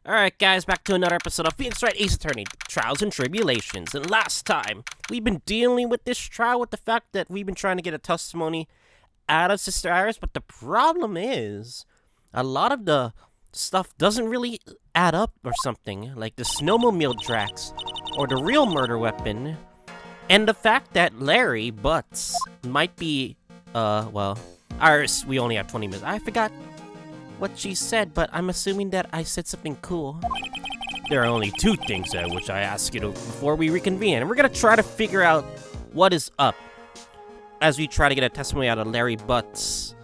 Alright guys, back to another episode of Phoenix Wright Ace Attorney, Trials and Tribulations. And last time, we've been dealing with this trial with the fact that we've been trying to get a testimony out of Sister Iris, but the problem is, a lot of the stuff doesn't really add up or something, like the snowmobile tracks, or the real murder weapon, and the fact that Larry Butz might be, Iris, we only have 20 minutes. I forgot what she said, but I'm assuming that I said something cool. There are only two things which I ask you to before we reconvene, and we're gonna try to figure out what is up as we try to get a testimony out of Larry Butz.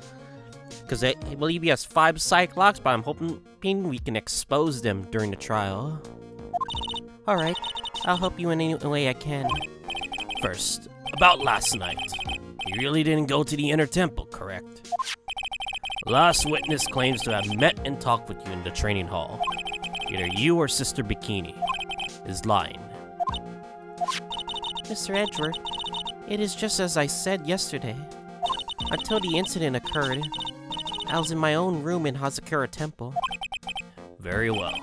Because I believe he has 5 psych locks, but I'm hoping we can expose them during the trial. Alright, I'll help you in any way I can. First, about last night. You really didn't go to the inner temple, correct? Last witness claims to have met and talked with you in the training hall. Either you or Sister Bikini is lying. Mr. Edgeworth, it is just as I said yesterday. Until the incident occurred, I was in my own room in Hazakura Temple. Very well.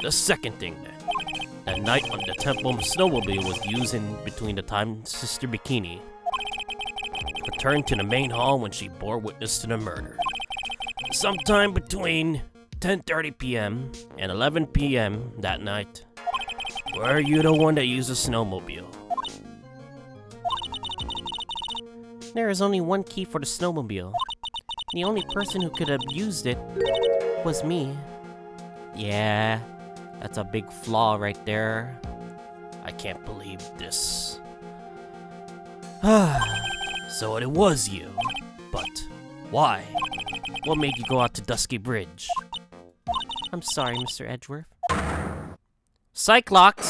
The second thing then. That night when the temple snowmobile was used in between the time Sister Bikini returned to the main hall when she bore witness to the murder. Sometime between 10:30 p.m. and 11 p.m. that night. Were you the one that used a snowmobile? There is only one key for the snowmobile. The only person who could have used it was me. Yeah, that's a big flaw right there. I can't believe this. So it was you. But why? What made you go out to Dusky Bridge? I'm sorry, Mr. Edgeworth. Cyclox!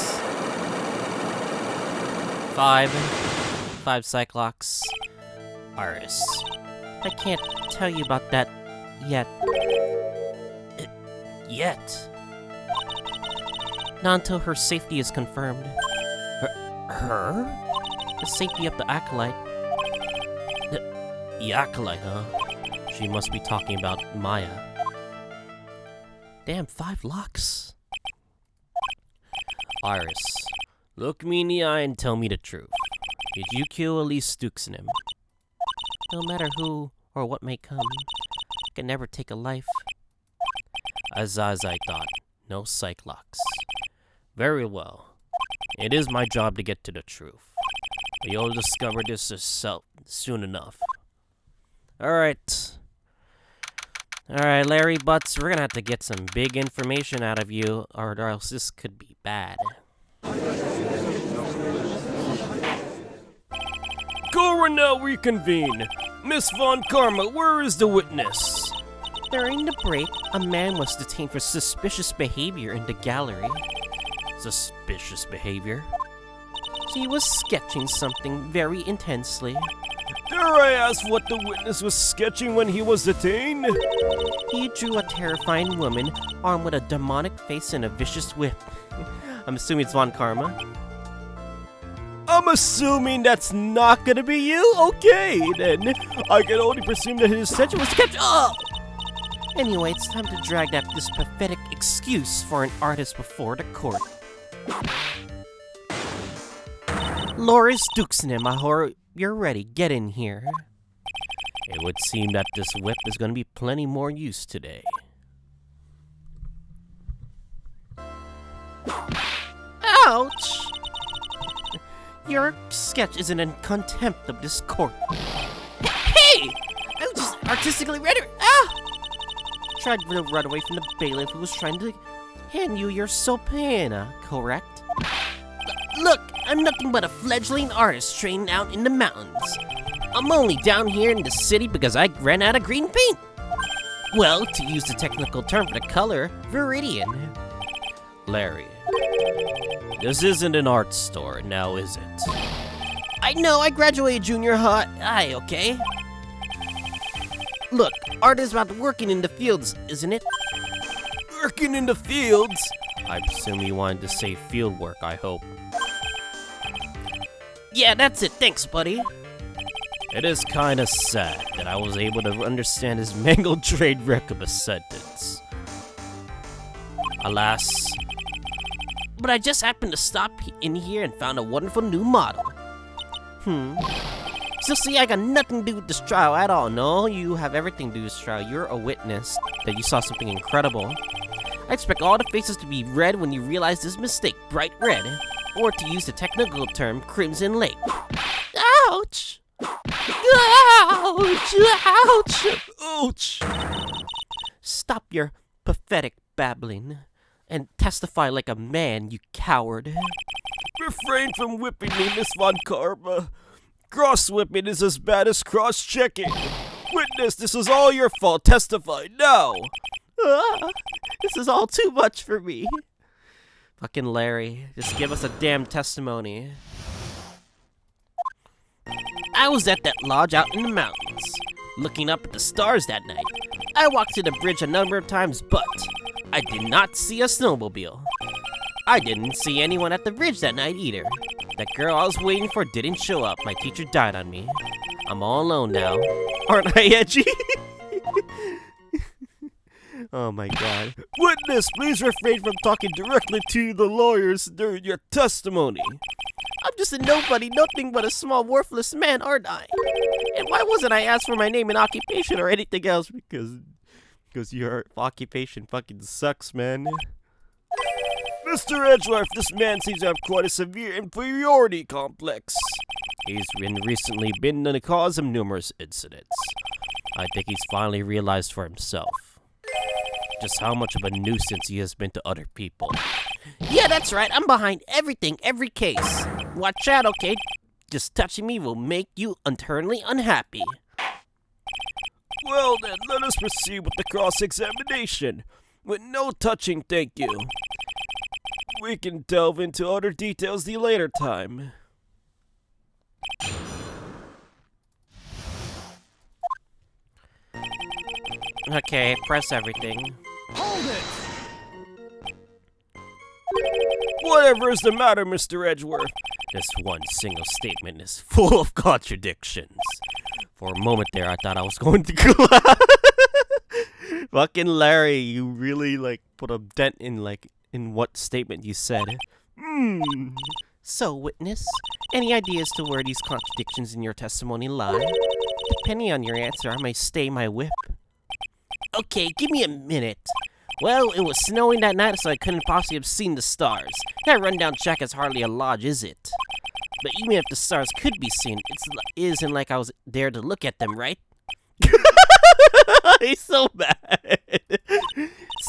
5 Cyclox. Iris. I can't tell you about that yet. Yet? Not until her safety is confirmed. Her? The safety of the Acolyte. The Acolyte, huh? She must be talking about Maya. Damn, 5 locks. Iris, look me in the eye and tell me the truth. Did you kill Elise Stuxenim? No matter who or what may come, I can never take a life. As I thought, no psych locks. Very well. It is my job to get to the truth. But you'll discover this yourself soon enough. Alright, Larry Butz, we're gonna have to get some big information out of you, or else this could be bad. Coronel reconvene! Miss Von Karma, where is the witness? During the break, a man was detained for suspicious behavior in the gallery. Suspicious behavior? He was sketching something very intensely. Dare I ask what the witness was sketching when he was detained? He drew a terrifying woman armed with a demonic face and a vicious whip. I'm assuming it's Von Karma. I'm assuming that's not gonna be you? Okay, then. I can only presume that his intention was to catch up. Anyway, it's time to drag this pathetic excuse for an artist before the court. Loris Stuxenim, you're ready. Get in here. It would seem that this whip is going to be plenty more use today. Ouch! Your sketch is in contempt of this court. Hey! I was just artistically ready. Tried to run away from the bailiff who was trying to hand you your subpoena, correct? Look, I'm nothing but a fledgling artist trained out in the mountains. I'm only down here in the city because I ran out of green paint. Well, to use the technical term for the color, Viridian. Larry, this isn't an art store, now is it? I know, I graduated junior high, okay? Look, art is about working in the fields, isn't it? Working in the fields? I presume you wanted to say field work, I hope. Yeah, that's it. Thanks, buddy. It is kinda sad that I was able to understand his mangled trade wreck of a sentence. Alas. But I just happened to stop in here and found a wonderful new model. So see, I got nothing to do with this trial at all. No, you have everything to do with this trial. You're a witness that you saw something incredible. I expect all the faces to be red when you realize this mistake, bright red. Or to use the technical term, Crimson Lake. Ouch! Ouch! Ouch! Ouch! Stop your pathetic babbling and testify like a man, you coward. Refrain from whipping me, Miss Von Karma. Cross-whipping is as bad as cross-checking. Witness, this is all your fault. Testify now. This is all too much for me. Fucking Larry, just give us a damn testimony. I was at that lodge out in the mountains, looking up at the stars that night. I walked to the bridge a number of times, but I did not see a snowmobile. I didn't see anyone at the bridge that night either. That girl I was waiting for didn't show up. My teacher died on me. I'm all alone now. Aren't I edgy? Oh my god. Witness, please refrain from talking directly to the lawyers during your testimony. I'm just a nobody, nothing but a small, worthless man, aren't I? And why wasn't I asked for my name and occupation or anything else? Because your occupation fucking sucks, man. Mr. Edgeworth, this man seems to have quite a severe inferiority complex. He's recently been the cause of numerous incidents. I think he's finally realized for himself just how much of a nuisance he has been to other people. Yeah, that's right. I'm behind everything, every case. Watch out, okay? Just touching me will make you eternally unhappy. Well then, let us proceed with the cross-examination. With no touching, thank you. We can delve into other details the later time. Okay, press everything. Hold it! Whatever is the matter, Mr. Edgeworth? This one single statement is full of contradictions. For a moment there, I thought I was going to collapse. Fucking Larry, you really, put a dent in what statement you said. So, witness, any ideas to where these contradictions in your testimony lie? Depending on your answer, I may stay my whip. Okay, give me a minute. Well, it was snowing that night, so I couldn't possibly have seen the stars. That rundown shack is hardly a lodge, is it? But even if the stars could be seen, it isn't like I was there to look at them, right? He's so bad.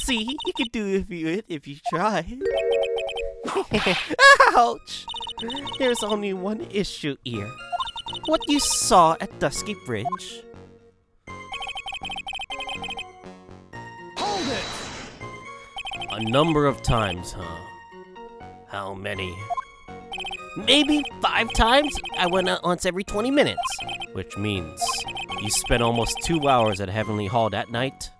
See, you can do it if you try. Ouch! There's only one issue here. What you saw at Dusky Bridge. Hold it! A number of times, huh? How many? Maybe 5 times? I went out once every 20 minutes. Which means you spent almost 2 hours at Heavenly Hall that night.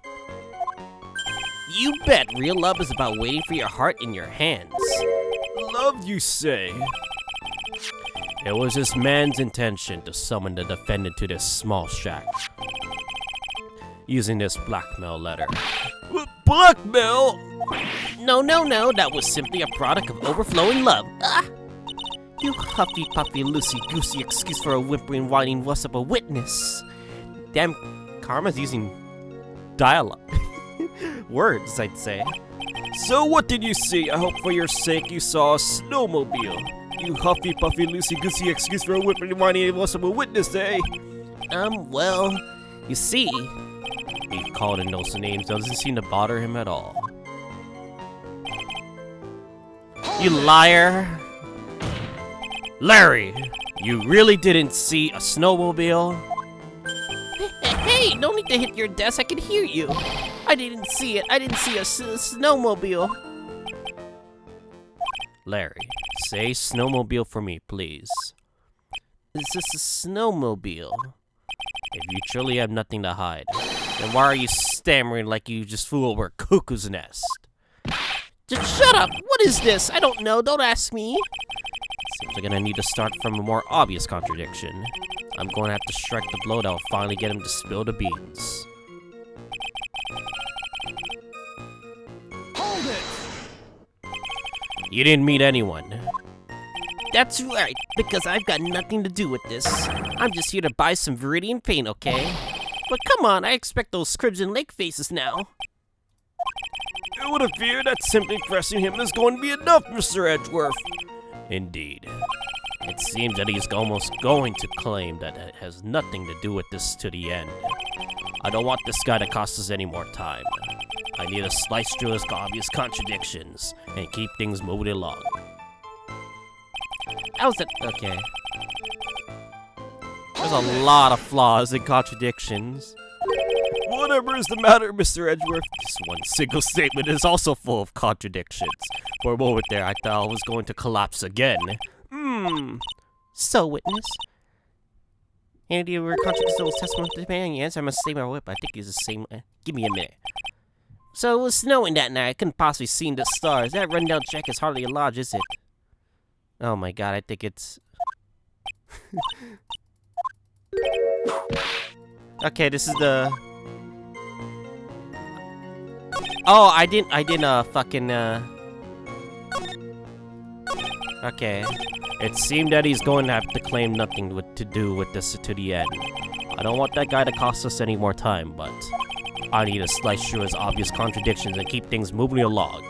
You bet real love is about waiting for your heart in your hands. Love, you say? It was this man's intention to summon the defendant to this small shack, using this blackmail letter. Blackmail? No, that was simply a product of overflowing love. You huffy-puffy, loosey-goosey excuse for a whimpering, whining wuss of a witness. Damn, Karma's using dialogue. Words, I'd say. So what did you see? I hope for your sake you saw a snowmobile. You huffy-puffy, loosey-goosey excuse for a whimpering, whining wuss of a witness, eh? Well, you see, being called in those names doesn't seem to bother him at all. You liar! Larry, you really didn't see a snowmobile? Hey, no need to hit your desk, I can hear you. I didn't see it, I didn't see a snowmobile. Larry, say snowmobile for me, please. Is this a snowmobile? If you truly have nothing to hide, then why are you stammering like you just flew over a cuckoo's nest? Just shut up! What is this? I don't know, don't ask me. Seems like I'm gonna need to start from a more obvious contradiction. I'm going to have to strike the blow that will finally get him to spill the beans. Hold it! You didn't meet anyone. That's right, because I've got nothing to do with this. I'm just here to buy some Viridian paint, okay? But come on, I expect those Crimson Lake faces now. It would appear that simply pressing him is going to be enough, Mr. Edgeworth. Indeed. It seems that he's almost going to claim that it has nothing to do with this to the end. I don't want this guy to cost us any more time. I need to slice through his obvious contradictions and keep things moving along. How's it? Okay. There's a lot of flaws and contradictions. Whatever is the matter, Mr. Edgeworth? This one single statement is also full of contradictions. For a moment there, I thought I was going to collapse again. So, witness? And you were contradicting those testimony to the man? Yes, I must say my whip. I think it's the same. Give me a minute. So, it was snowing that night. I couldn't possibly see the stars. That rundown check is hardly a lodge, is it? Oh my god, I think it's... Okay, this is the... Oh, I didn't, fucking, Okay. It seemed that he's going to have to claim nothing to do with this to the end. I don't want that guy to cost us any more time, but I need to slice through his obvious contradictions and keep things moving along.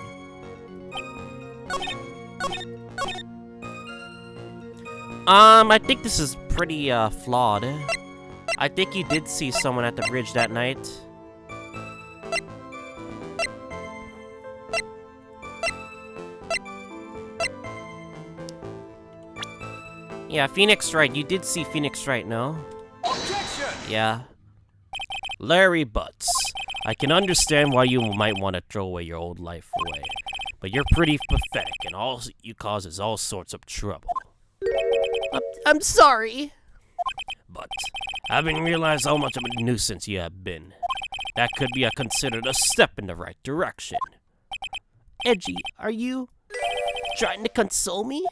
I think this is pretty, flawed. I think you did see someone at the bridge that night. Yeah, Phoenix Wright. You did see Phoenix Wright, no? Objection! Yeah. Larry Butz. I can understand why you might want to throw away your old life away. But you're pretty pathetic, and all you cause is all sorts of trouble. I'm sorry. But, having realized how much of a nuisance you have been, that could be considered a step in the right direction. Edgy, are you trying to console me?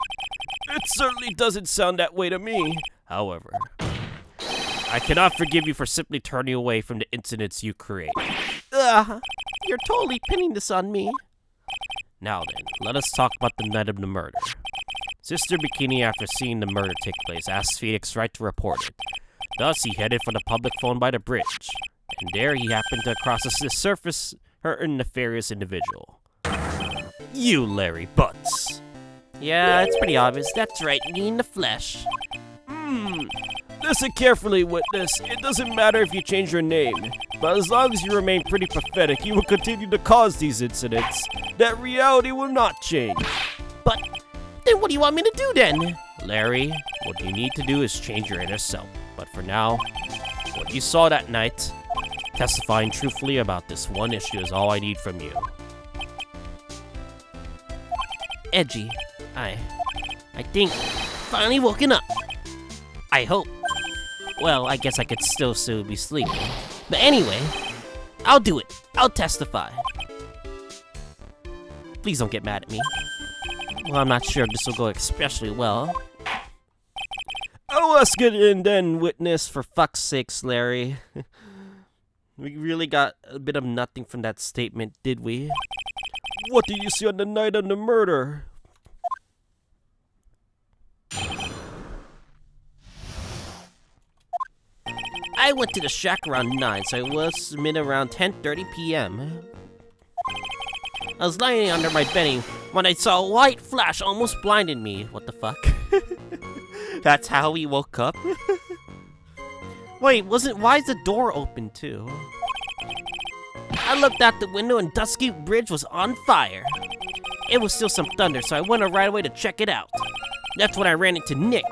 It certainly doesn't sound that way to me. However, I cannot forgive you for simply turning away from the incidents you create. You're totally pinning this on me. Now then, let us talk about the night of the murder. Sister Bikini, after seeing the murder take place, asked Phoenix Wright to report it. Thus, he headed for the public phone by the bridge, and there he happened to cross the surface her nefarious individual. You, Larry Butz. Yeah, it's pretty obvious. That's right, me in the flesh. Listen carefully, witness. It doesn't matter if you change your name, but as long as you remain pretty pathetic, you will continue to cause these incidents. That reality will not change. But then what do you want me to do then? Larry, what you need to do is change your inner self. But for now, what you saw that night, testifying truthfully about this one issue is all I need from you. Edgy, I think finally woken up. I hope. Well, I guess I could still be sleeping. But anyway, I'll do it. I'll testify. Please don't get mad at me. Well, I'm not sure if this will go especially well. Oh, let's get in then, witness. For fuck's sakes, Larry. We really got a bit of nothing from that statement, did we? What did you see on the night of the murder? I went to the shack around 9, so it was around 10:30 p.m. I was lying under my bedding when I saw a white flash almost blinded me. What the fuck? That's how he woke up? Wait, why is the door open too? I looked out the window and Dusky Bridge was on fire. It was still some thunder, so I went right away to check it out. That's when I ran into Nick.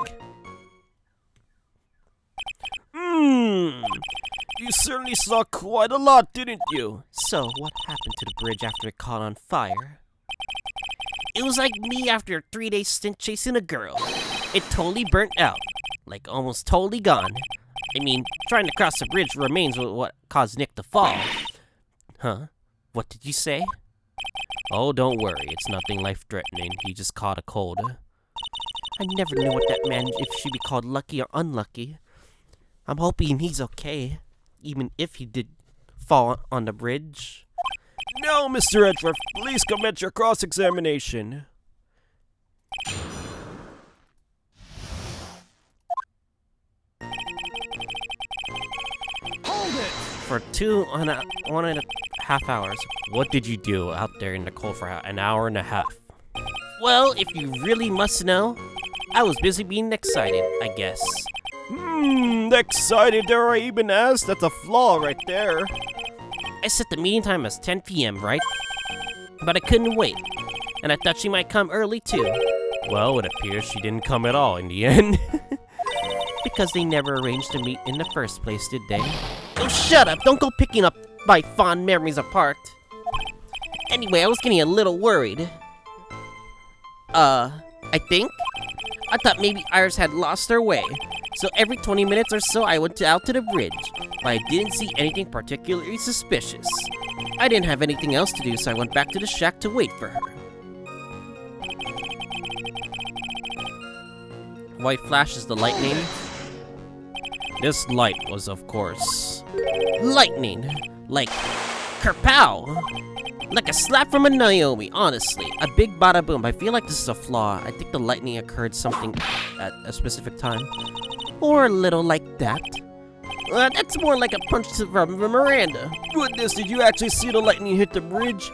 You certainly saw quite a lot, didn't you? So, what happened to the bridge after it caught on fire? It was like me after a 3-day stint chasing a girl. It totally burnt out. Like, almost totally gone. I mean, trying to cross the bridge remains what caused Nick to fall. Huh? What did you say? Oh, don't worry. It's nothing life-threatening. He just caught a cold. I never knew what that meant, if she'd be called lucky or unlucky. I'm hoping he's okay, even if he did fall on the bridge. No, Mr. Edgeworth, please commence your cross-examination. for 1.5 hours. What did you do out there in the cold for an hour and a half? Well, if you really must know, I was busy being excited, I guess. Excited, dare I even ask? That's a flaw right there. I set the meeting time as 10 p.m., right? But I couldn't wait, and I thought she might come early too. Well, it appears she didn't come at all in the end. Because they never arranged to meet in the first place, did they? Oh, shut up! Don't go picking up my fond memories apart. Anyway, I was getting a little worried. I thought maybe Iris had lost her way. So every 20 minutes or so, I went out to the bridge. But I didn't see anything particularly suspicious. I didn't have anything else to do, so I went back to the shack to wait for her. White flashes the lightning. This light was, of course, Lightning! Like, kerpow! Like a slap from a Naomi, honestly. A big bada boom. I feel like this is a flaw. I think the lightning occurred something at a specific time. Or a little like that. That's more like a punch from Miranda. Goodness, did you actually see the lightning hit the bridge?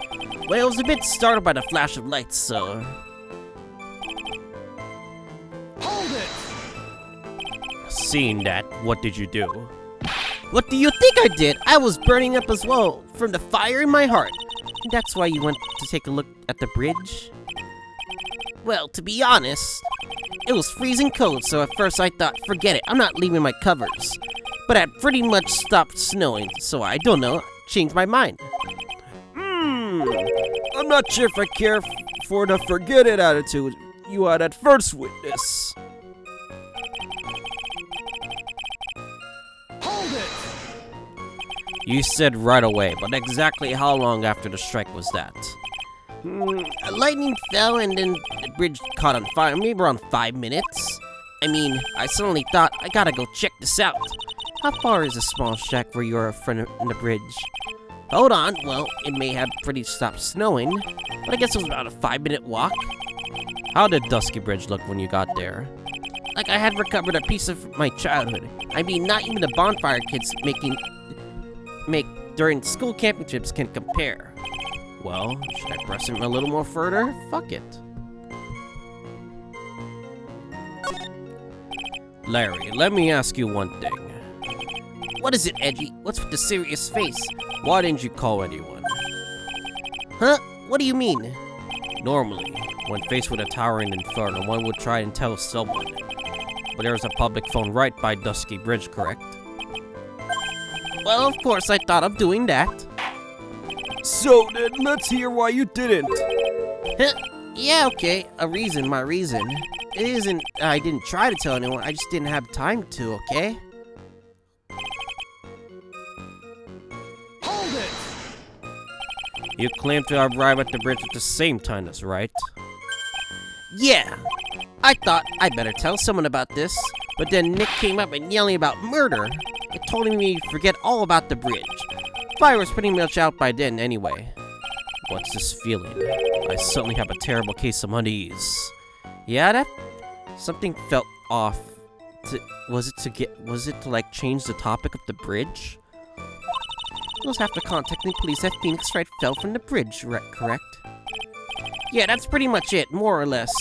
Well, I was a bit startled by the flash of lights, so... Hold it! Seeing that, what did you do? What do you think I did? I was burning up as well, from the fire in my heart. That's why you went to take a look at the bridge? Well, to be honest, it was freezing cold, so at first I thought, forget it, I'm not leaving my covers. But it pretty much stopped snowing, so I don't know, changed my mind. I'm not sure if I care for the forget it attitude you had at first, witness. Hold it! You said right away, but exactly how long after the strike was that? Lightning fell and then the bridge caught on fire, maybe around 5 minutes. I mean, I suddenly thought, I gotta go check this out. How far is the small shack where you're a friend in the bridge? Hold on, well, it may have pretty stopped snowing, but I guess it was about a 5-minute walk. How did Dusky Bridge look when you got there? Like I had recovered a piece of my childhood. I mean, not even the bonfire kids make during school camping trips can compare. Well, should I press him a little more further? Fuck it. Larry, let me ask you one thing. What is it, Edgy? What's with the serious face? Why didn't you call anyone? Huh? What do you mean? Normally, when faced with a towering inferno, one would try and tell someone. But there's a public phone right by Dusky Bridge, correct? Well, of course I thought of doing that. So then, let's hear why you didn't. Huh? Yeah, okay. My reason. It isn't I didn't try to tell anyone, I just didn't have time to, okay? Hold it! You claim to have arrived at the bridge at the same time as Wright. Yeah. I thought I'd better tell someone about this, but then Nick came up and yelling about murder. It told me to forget all about the bridge. Fire was pretty much out by then anyway. What's this feeling? I suddenly have a terrible case of unease. Yeah, that something felt off. Was it to like change the topic of the bridge? We'll have to contact the police that Phoenix Wright fell from the bridge, correct? Yeah, that's pretty much it, more or less.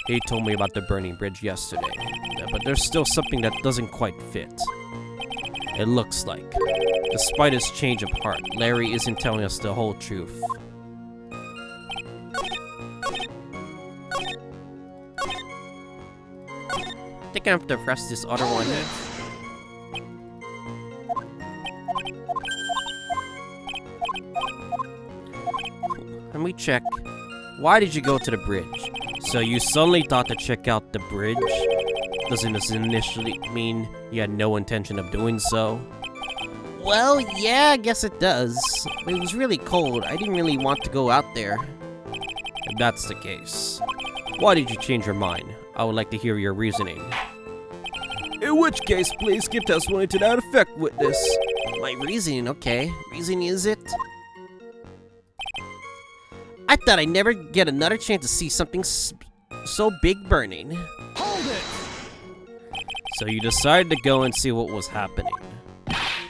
He told me about the burning bridge yesterday, but there's still something that doesn't quite fit. It looks like, despite his change of heart, Larry isn't telling us the whole truth. I think I have to press this other one. Let me check. Why did you go to the bridge? So you suddenly thought to check out the bridge? Doesn't this initially mean you had no intention of doing so? Well, yeah, I guess it does. It was really cold. I didn't really want to go out there. If that's the case, why did you change your mind? I would like to hear your reasoning. In which case, please give testimony to that effect, witness. My reasoning, okay. Reasoning is it? I thought I'd never get another chance to see something so big burning. Hold it! So you decided to go and see what was happening.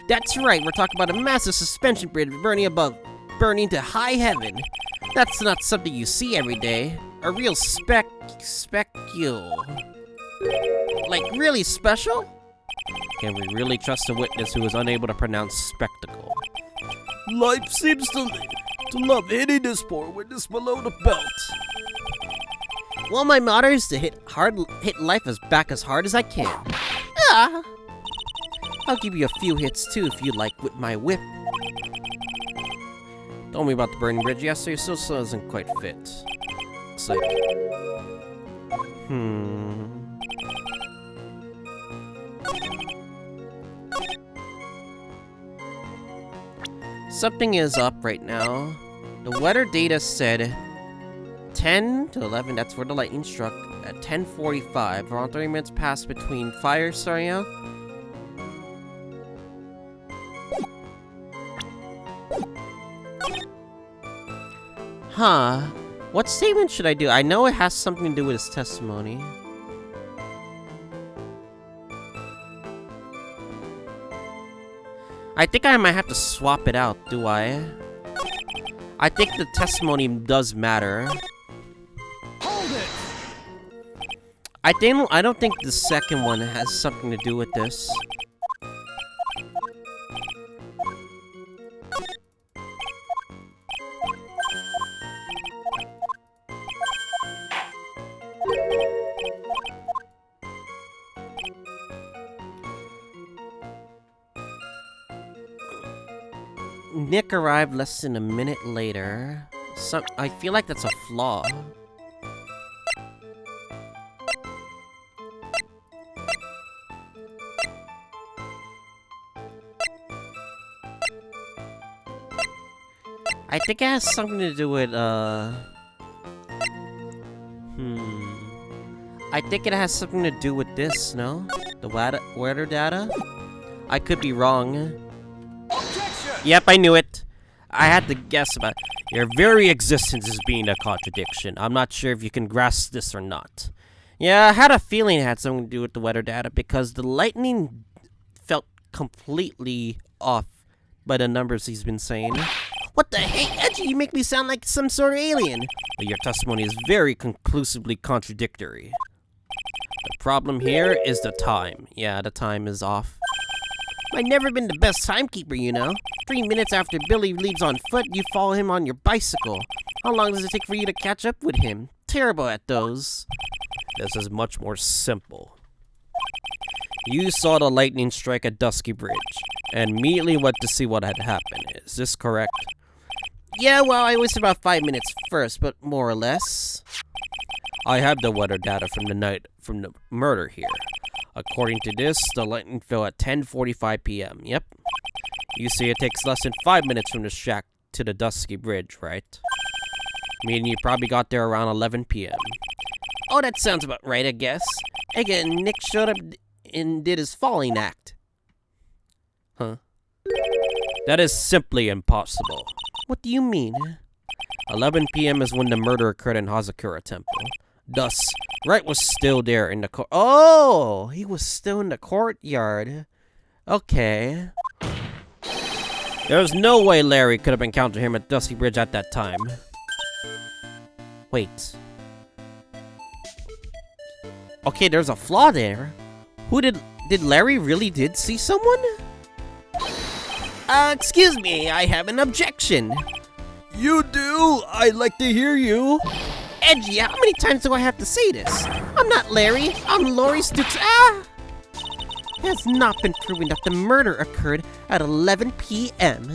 That's right, we're talking about a massive suspension bridge burning to high heaven. That's not something you see every day. A real specule. Like, really special? Can we really trust a witness who is unable to pronounce spectacle? Life seems to love hitting this poor witness below the belt. Well, my motto is to hit life back as hard as I can. Ah! I'll give you a few hits too if you like with my whip. Told me about the burning bridge yesterday, still doesn't quite fit. Looks like... Something is up right now. The weather data said 10 to 11, that's where the lightning struck, at 10:45. Around 30 minutes passed between fires starting out. Huh. What statement should I do? I know it has something to do with his testimony. I think I might have to swap it out, do I? I think the testimony does matter. Hold it! I don't think the second one has something to do with this. Nick arrived less than a minute later. I feel like that's a flaw. I think it has something to do with, I think it has something to do with this, no? The weather data? I could be wrong. Yep, I knew it. I had to guess about it. Your very existence is being a contradiction. I'm not sure if you can grasp this or not. Yeah, I had a feeling it had something to do with the weather data because the lightning felt completely off by the numbers he's been saying. What the heck, Edgy? You make me sound like some sort of alien. But your testimony is very conclusively contradictory. The problem here is the time. Yeah, the time is off. I've never been the best timekeeper, you know. 3 minutes after Billy leaves on foot, you follow him on your bicycle. How long does it take for you to catch up with him? Terrible at those. This is much more simple. You saw the lightning strike at Dusky Bridge, and immediately went to see what had happened. Is this correct? Yeah, well, I wasted about 5 minutes first, but more or less. I have the weather data from the night from the murder here. According to this, the lightning fell at 10:45 p.m. Yep. You see, it takes less than 5 minutes from the shack to the Dusky Bridge, right? Meaning you probably got there around 11 p.m. Oh, that sounds about right, I guess. Again, Nick showed up and did his falling act. Huh? That is simply impossible. What do you mean? 11 p.m. is when the murder occurred in Hazakura Temple. Thus, Wright was still there in the court. Oh, he was still in the courtyard. Okay. There's no way Larry could have encountered him at Dusky Bridge at that time. Wait. Okay, there's a flaw there. Did Larry really did see someone? Excuse me, I have an objection. You do? I'd like to hear you. Edgy, how many times do I have to say this? I'm not Larry, I'm Laurie Stooks. It has not been proven that the murder occurred at 11 p.m.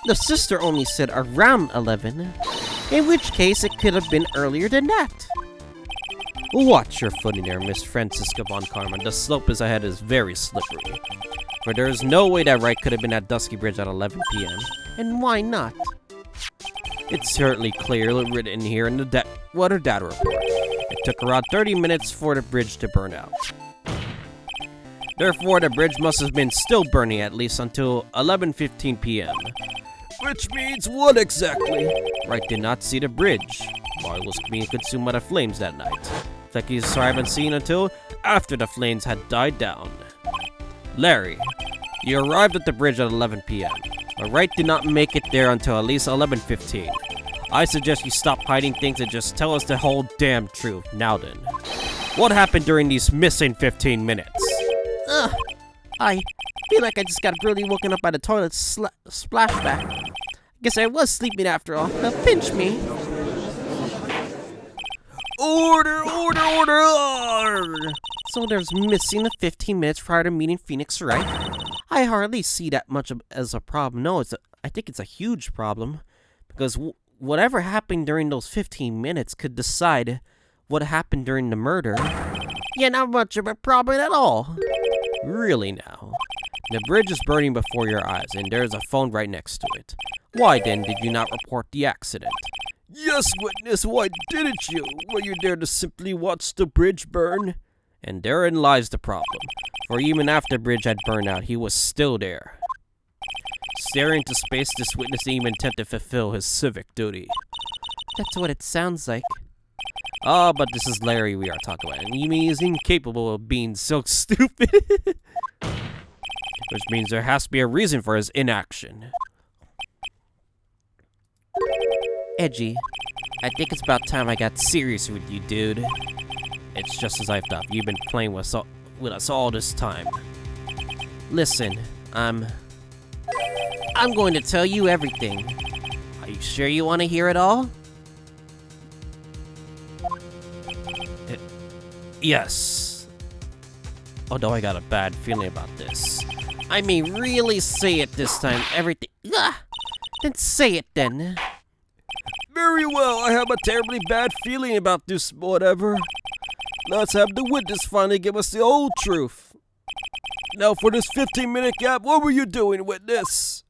The sister only said around 11, in which case it could have been earlier than that. Watch your footing there, Miss Francisca von Carmen. The slope is ahead is very slippery. For there is no way that Wright could have been at Dusky Bridge at 11 p.m. And why not? It's certainly clearly written here in the weather data report. It took around 30 minutes for the bridge to burn out. Therefore, the bridge must have been still burning at least until 11:15 p.m. Which means what exactly? Wright did not see the bridge while it was being consumed by the flames that night. It's like he haven't seen until after the flames had died down. Larry, You arrived at the bridge at 11 p.m., but Wright did not make it there until at least 11:15. I suggest you stop hiding things and just tell us the whole damn truth. Now then, what happened during these missing 15 minutes? I feel like I just got brutally woken up by the toilet splashback. Guess I was sleeping after all. Now pinch me. Order, order, order, order! So there's missing the 15 minutes prior to meeting Phoenix, right? I hardly see that much as a problem. No, I think it's a huge problem. Because whatever happened during those 15 minutes could decide what happened during the murder. Yeah, not much of a problem at all. Really now? The bridge is burning before your eyes, and there's a phone right next to it. Why then did you not report the accident? Yes, witness, why didn't you? Were you there to simply watch the bridge burn? And therein lies the problem. For even after the bridge had burned out, he was still there. Staring into space, this witness didn't even intend to fulfill his civic duty. That's what it sounds like. Ah, but this is Larry we are talking about, and he is incapable of being so stupid. Which means there has to be a reason for his inaction. Edgy, I think it's about time I got serious with you, dude. It's just as I thought. You've been playing with us all this time. Listen, I'm going to tell you everything. Are you sure you want to hear it all? Yes. Although I got a bad feeling about this. I mean, really say it this time. Everything. Then say it then. Very well, I have a terribly bad feeling about this, whatever. Let's have the witness finally give us the whole truth. Now for this 15-minute gap, what were you doing, witness?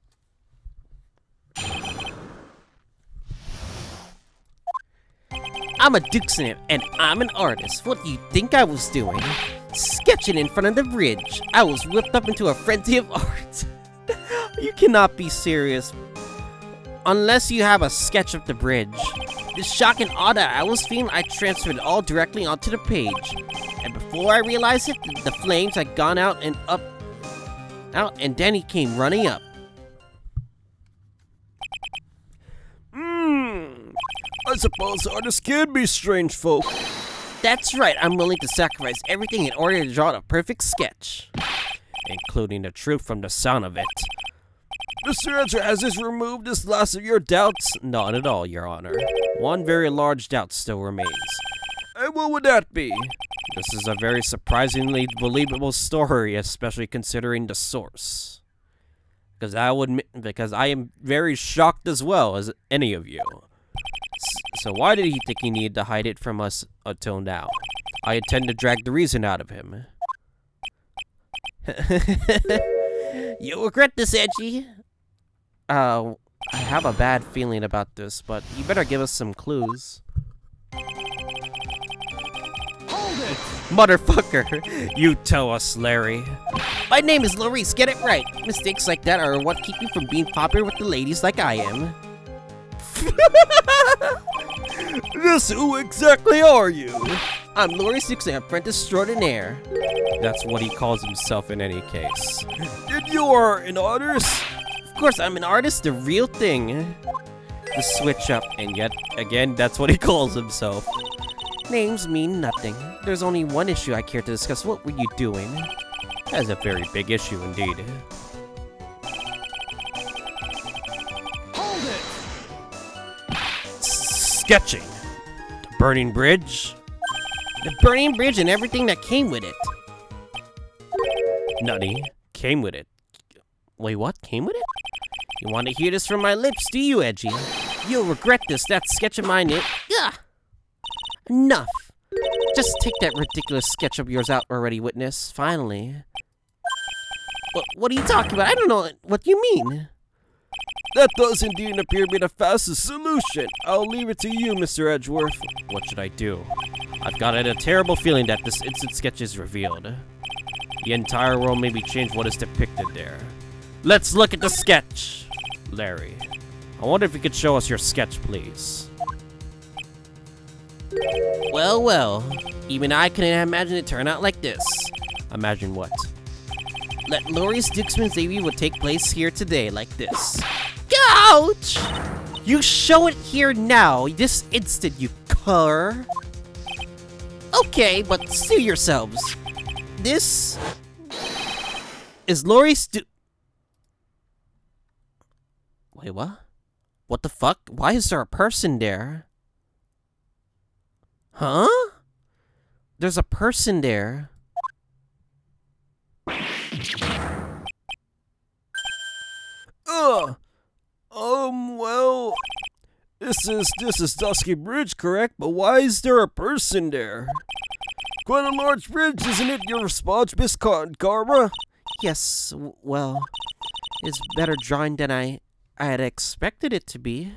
I'm a Dukesnip, and I'm an artist. What do you think I was doing? Sketching in front of the bridge. I was whipped up into a frenzy of art. You cannot be serious. Unless you have a sketch of the bridge. The shock and awe that I was feeling, I transferred it all directly onto the page. And before I realized it, the flames had gone out, and then he came running up. I suppose artists can be strange folk. That's right, I'm willing to sacrifice everything in order to draw the perfect sketch. Including the truth from the sound of it. Mr. Edger, has this removed this last of your doubts? Not at all, Your Honor. One very large doubt still remains. And what would that be? This is a very surprisingly believable story, especially considering the source. Because I am very shocked as well as any of you. So why did he think he needed to hide it from us until now? I intend to drag the reason out of him. You'll regret this, Edgy. I have a bad feeling about this, but you better give us some clues. Hold it! Motherfucker! You tell us, Larry. My name is Maurice, get it right. Mistakes like that are what keep you from being popular with the ladies like I am. This who exactly are you? I'm Laurie Dixon, apprentice extraordinaire. That's what he calls himself in any case. And you are an artist? Of course, I'm an artist, the real thing. The switch up, and yet again, that's what he calls himself. Names mean nothing. There's only one issue I care to discuss. What were you doing? That's a very big issue indeed. Hold it! Sketching. The burning bridge? The burning bridge and everything that came with it. Nutty. Came with it. Wait, what? Came with it? You want to hear this from my lips, do you, Edgy? You'll regret this. That sketch of mine, Enough. Just take that ridiculous sketch of yours out already, witness. Finally. What are you talking about? I don't know. What do you mean? That does indeed appear to be the fastest solution. I'll leave it to you, Mr. Edgeworth. What should I do? I've got a terrible feeling that this instant sketch is revealed. The entire world may be changed what is depicted there. Let's look at the sketch! Larry, I wonder if you could show us your sketch, please. Well, well. Even I couldn't imagine it turn out like this. Imagine what? that Laurie's Dixman's baby would take place here today, like this. Ouch! You show it here now, this instant, you cur. Okay, but sue yourselves. This is Laurie's Wait, what? What the fuck? Why is there a person there? Huh? There's a person there. Well, this is Dusky Bridge, correct? But why is there a person there? Quite a large bridge, isn't it? Your response, Miss Karma? Yes, well, it's better drawing than I had expected it to be.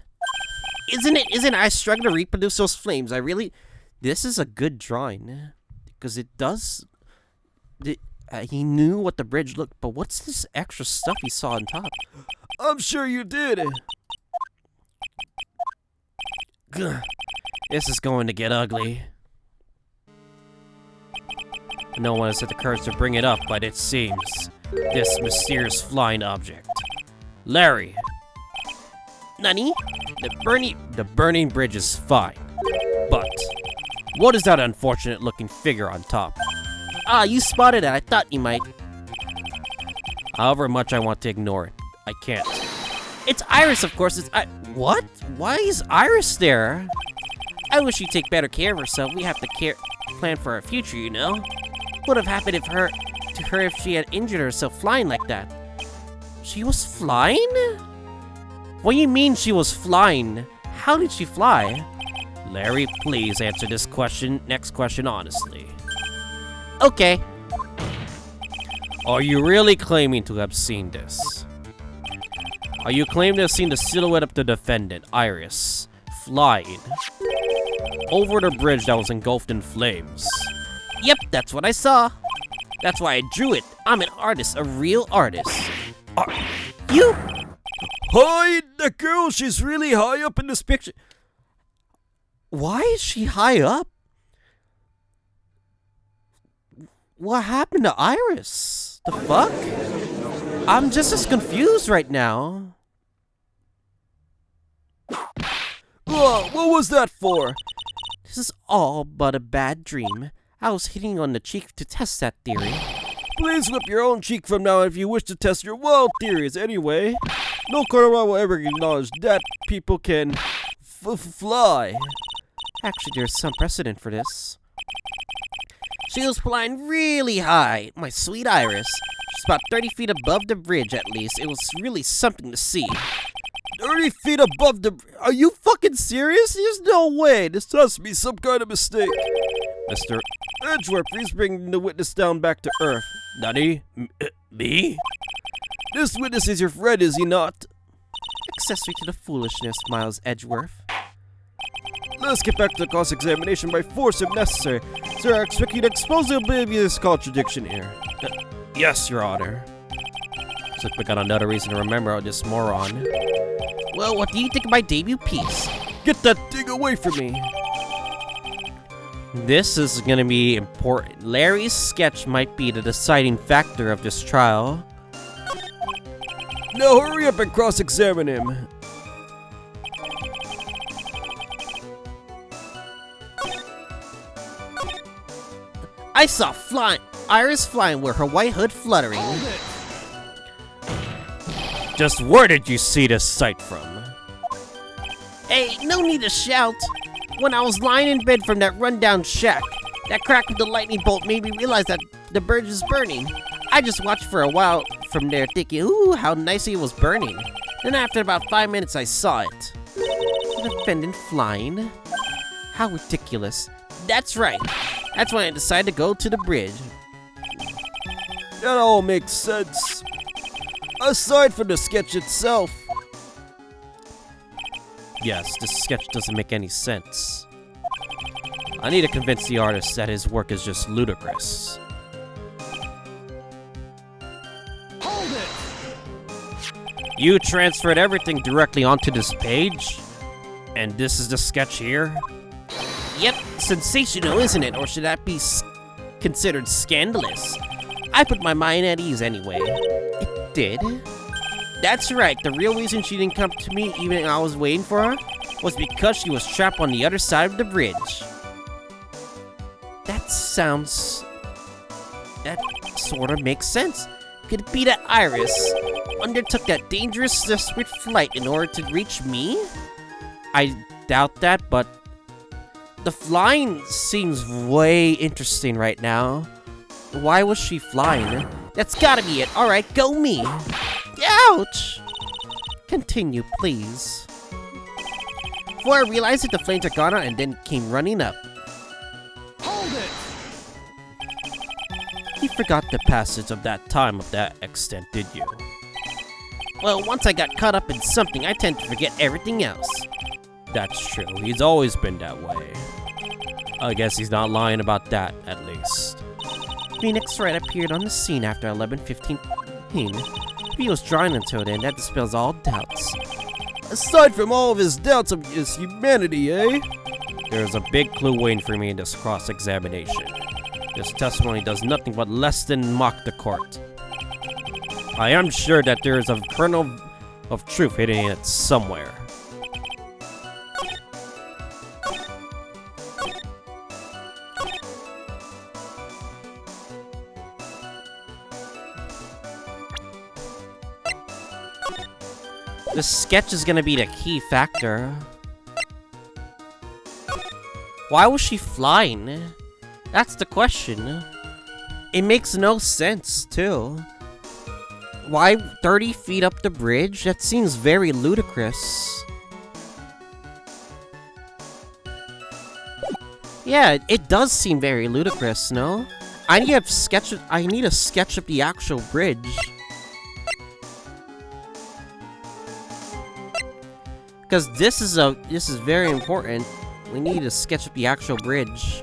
Isn't it? Isn't I struggle to reproduce those flames? This is a good drawing. Because it does... he knew what the bridge looked, but what's this extra stuff he saw on top? I'm sure you did. This is going to get ugly. No one has had the courage to bring it up, but it seems this mysterious flying object. Larry! Nani? The burning bridge is fine, but what is that unfortunate-looking figure on top? Ah, you spotted it. I thought you might. However much I want to ignore it, I can't. It's Iris, of course. What? Why is Iris there? I wish she'd take better care of herself. We have to plan for our future, you know? What would have happened to her if she had injured herself flying like that? She was flying? What do you mean she was flying? How did she fly? Larry, please answer this next question honestly. Okay. Are you really claiming to have seen this? Are you claiming to have seen the silhouette of the defendant, Iris, flying over the bridge that was engulfed in flames? Yep, that's what I saw. That's why I drew it. I'm an artist, a real artist. You? Hi, the girl, she's really high up in this picture. Why is she high up? What happened to Iris? The fuck? I'm just as confused right now. What was that for? This is all but a bad dream. I was hitting on the cheek to test that theory. Please whip your own cheek from now on if you wish to test your wild theories anyway. No Konoha will ever acknowledge that people can fly. Actually, there's some precedent for this. She was flying really high, my sweet Iris. She's about 30 feet above the bridge at least. It was really something to see. 30 feet above the... Are you fucking serious? There's no way. This has to be some kind of mistake. Mr. Edgeworth, please bring the witness down back to Earth. Nani? Me? This witness is your friend, is he not? Accessory to the foolishness, Miles Edgeworth. Let's get back to the cross-examination by force if necessary. Sir, I expect you to expose the oblivious contradiction here. Yes, Your Honor. Looks like we got another reason to remember this moron. Well, what do you think of my debut piece? Get that thing away from me! This is gonna be important. Larry's sketch might be the deciding factor of this trial. Now hurry up and cross-examine him. I saw Iris flying with her white hood fluttering. Just where did you see this sight from? Hey, no need to shout. When I was lying in bed from that rundown shack, that crack of the lightning bolt made me realize that the bridge is burning. I just watched for a while from there thinking, ooh, how nicely it was burning. Then after about 5 minutes, I saw it. The defendant flying. How ridiculous. That's right. That's when I decided to go to the bridge. That all makes sense. Aside from the sketch itself. Yes, this sketch doesn't make any sense. I need to convince the artist that his work is just ludicrous. Hold it! You transferred everything directly onto this page? And this is the sketch here? Yep, sensational, isn't it? Or should that be considered scandalous? I put my mind at ease anyway. It did? That's right, the real reason she didn't come to me even when I was waiting for her was because she was trapped on the other side of the bridge. That sort of makes sense. Could it be that Iris undertook that dangerous swift flight in order to reach me? I doubt that, but the flying seems way interesting right now. Why was she flying? That's gotta be it. Alright, go me. Ouch! Continue, please. Before I realized it, the flames are gone out and then came running up. Hold it! You forgot the passage of that time of that extent, did you? Well, once I got caught up in something, I tend to forget everything else. That's true. He's always been that way. I guess he's not lying about that, at least. Phoenix Wright appeared on the scene after 11:15. If he was drawing until then, that dispels all doubts. Aside from all of his doubts of his humanity, eh? There's a big clue waiting for me in this cross-examination. This testimony does nothing but less than mock the court. I am sure that there is a kernel of truth hidden in it somewhere. The sketch is gonna be the key factor. Why was she flying? That's the question. It makes no sense, too. Why 30 feet up the bridge? That seems very ludicrous. Yeah, it does seem very ludicrous, no? I need a sketch of the actual bridge. Because this is very important. We need to sketch up the actual bridge.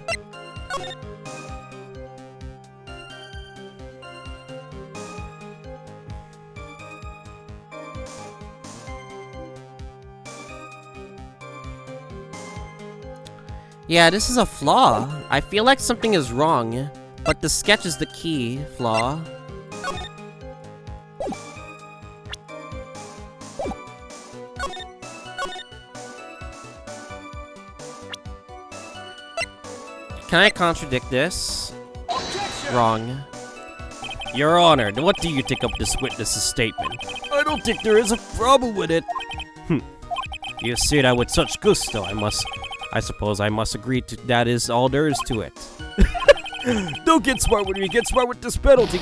Yeah, this is a flaw. I feel like something is wrong, but the sketch is the key flaw. Can I contradict this? Wrong. Your Honor, what do you think of this witness's statement? I don't think there is a problem with it. You say that with such gusto, I suppose I must agree to that is all there is to it. Don't get smart with me, get smart with this penalty.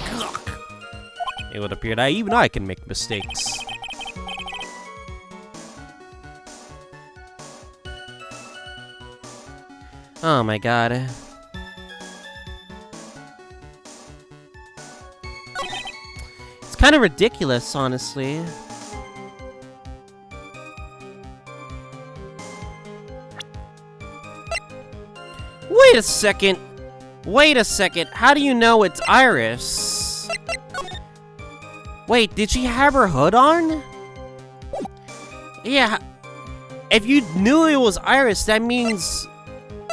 It would appear that even I can make mistakes. Oh my god. It's kind of ridiculous, honestly. Wait a second. Wait a second. How do you know it's Iris? Wait, did she have her hood on? Yeah. If you knew it was Iris, that means...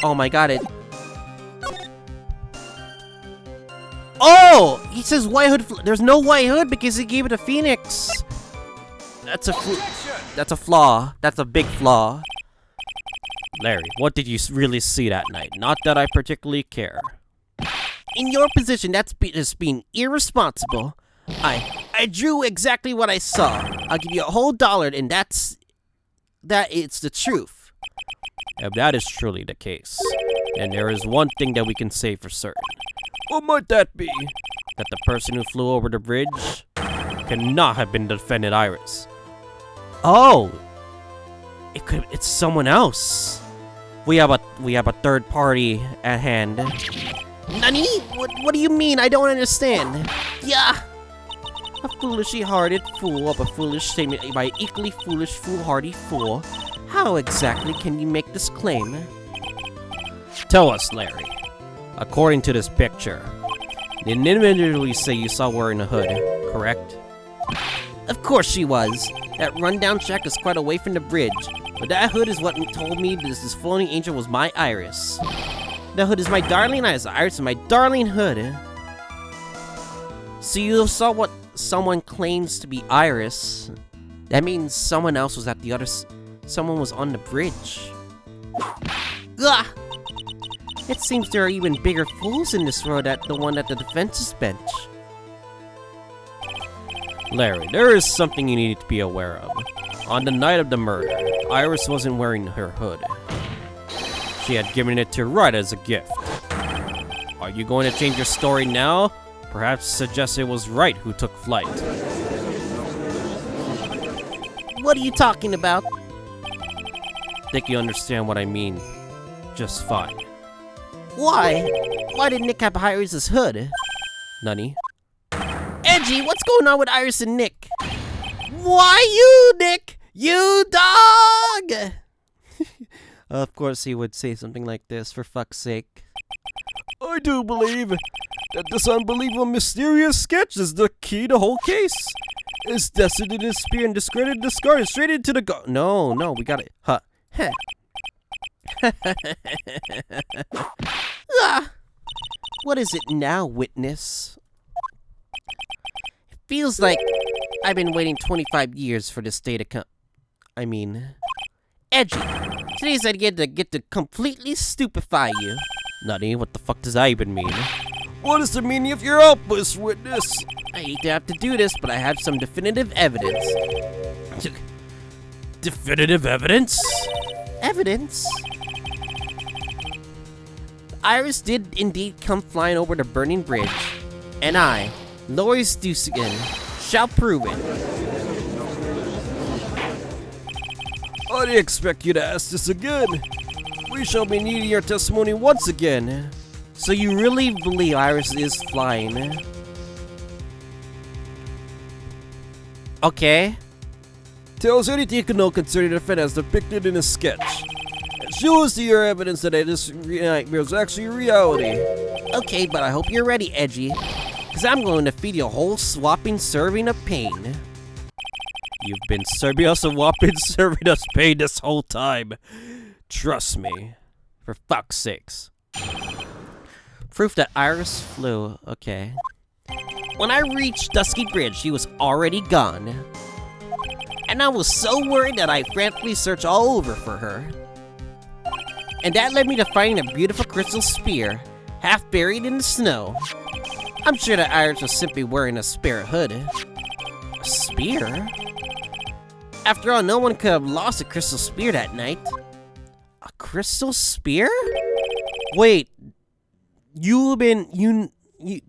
Oh my god, it... Oh! He says white hood... There's no white hood because he gave it to Phoenix. That's a flaw. That's a big flaw. Larry, what did you really see that night? Not that I particularly care. In your position, that's just being irresponsible. I drew exactly what I saw. I'll give you a whole $1, and it's the truth. If that is truly the case, then there is one thing that we can say for certain. What might that be? That the person who flew over the bridge cannot have been the defendant Iris. Oh! It's someone else. We have a third party at hand. Nani? What do you mean? I don't understand. Yeah. A foolishly hearted fool of a foolish statement by an equally foolish, foolhardy fool. How exactly can you make this claim? Tell us, Larry. According to this picture, the individual you say you saw wearing a hood, correct? Of course she was. That rundown shack is quite away from the bridge, but that hood is what told me this floating angel was my Iris. The hood is my darling Iris. Iris is my darling hood. So you saw what someone claims to be Iris. That means someone else was at the other someone was on the bridge. Ugh! It seems there are even bigger fools in this world than the one at the defense's bench. Larry, there is something you need to be aware of. On the night of the murder, Iris wasn't wearing her hood. She had given it to Wright as a gift. Are you going to change your story now? Perhaps suggest it was Wright who took flight. What are you talking about? Think you understand what I mean just fine. Why? Why did Nick have Iris's hood? Nani? Edgy, what's going on with Iris and Nick? Why you, Nick? You dog! Of course he would say something like this, for fuck's sake. I do believe that this unbelievable mysterious sketch is the key to the whole case. It's destined to disappear and discarded straight into the No, we got it. Huh. Ah, what is it now, witness? It feels like I've been waiting 25 years for this day to come. I mean, Edgy, today's idea to get to completely stupefy you. Nutty, what the fuck does that even mean? What is the meaning of your outburst, witness? I hate to have to do this, but I have some definitive evidence. Definitive evidence? Evidence? Iris did indeed come flying over the burning bridge, and I, Larry Butz, shall prove it. I didn't expect you to ask this again. We shall be needing your testimony once again. So you really believe Iris is flying? Okay. Tell us anything you can know concerning the event as depicted in the sketch. And show us your evidence that this nightmare is actually reality. Okay, but I hope you're ready, Edgy. Because I'm going to feed you a whole swapping serving of pain. You've been serving us a whopping serving us pain this whole time. Trust me. For fuck's sakes. Proof that Iris flew. Okay. When I reached Dusky Bridge, she was already gone. And I was so worried that I frantically searched all over for her. And that led me to finding a beautiful crystal spear, half buried in the snow. I'm sure that Iris was simply wearing a spare hood. A spear? After all, no one could have lost a crystal spear that night. A crystal spear? Wait,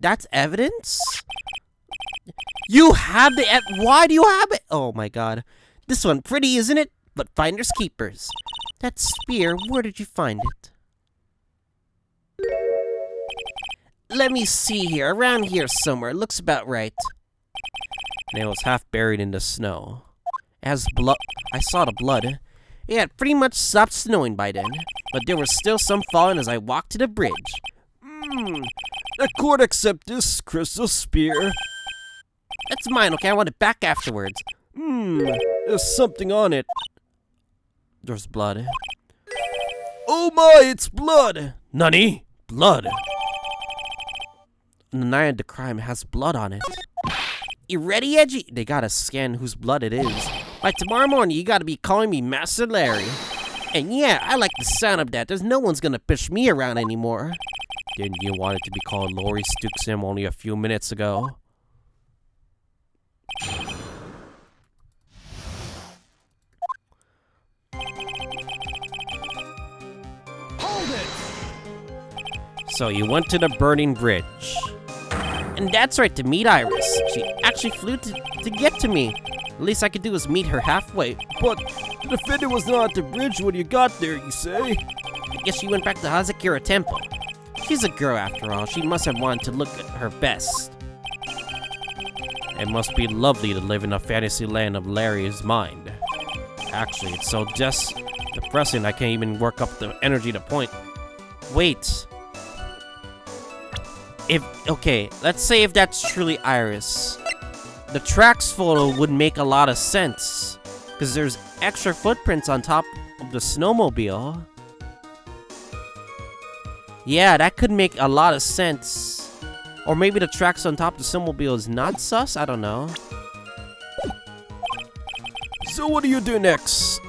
that's evidence? You have the why do you have it? Oh my god. This one pretty, isn't it? But finders keepers. That spear, where did you find it? Let me see here, around here somewhere, looks about right. And it was half buried in the snow. It has blood. I saw the blood. It had pretty much stopped snowing by then, but there was still some falling as I walked to the bridge. The court accept this crystal spear. That's mine, okay? I want it back afterwards. There's something on it. There's blood. Oh my, it's blood! Nani? Blood? The night of the crime has blood on it. You ready, Edgy? They gotta scan whose blood it is. By tomorrow morning, you gotta be calling me Master Larry. And yeah, I like the sound of that. There's no one's gonna push me around anymore. Didn't you want it to be called Laurie Stuxham only a few minutes ago? Hold it! So you went to the burning bridge. And that's right, to meet Iris. She actually flew to get to me. The least I could do was meet her halfway. But the defendant was not at the bridge when you got there, you say? I guess she went back to Hazakura Temple. She's a girl after all. She must have wanted to look at her best. It must be lovely to live in a fantasy land of Larry's mind. Actually, it's so just depressing I can't even work up the energy to point. Wait. Okay, let's say if that's truly Iris. The tracks photo would make a lot of sense. Because there's extra footprints on top of the snowmobile. Yeah, that could make a lot of sense. Or maybe the tracks on top of the snowmobile is not sus? I don't know. So what do you do next?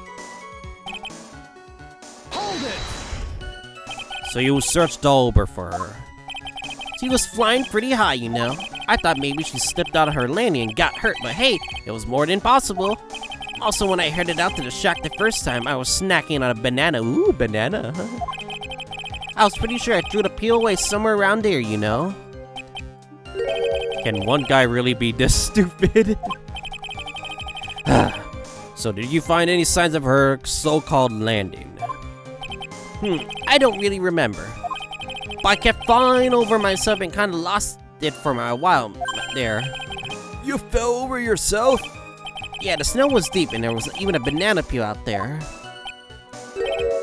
So you searched all over for her. She was flying pretty high, you know. I thought maybe she slipped out of her landing and got hurt, but hey, it was more than possible. Also, when I headed out to the shack the first time, I was snacking on a banana. Ooh, banana. I was pretty sure I threw the peel away somewhere around there, you know. Can one guy really be this stupid? So did you find any signs of her so-called landing? I don't really remember. But I kept falling over myself and kind of lost it for a while there. You fell over yourself? Yeah, the snow was deep and there was even a banana peel out there.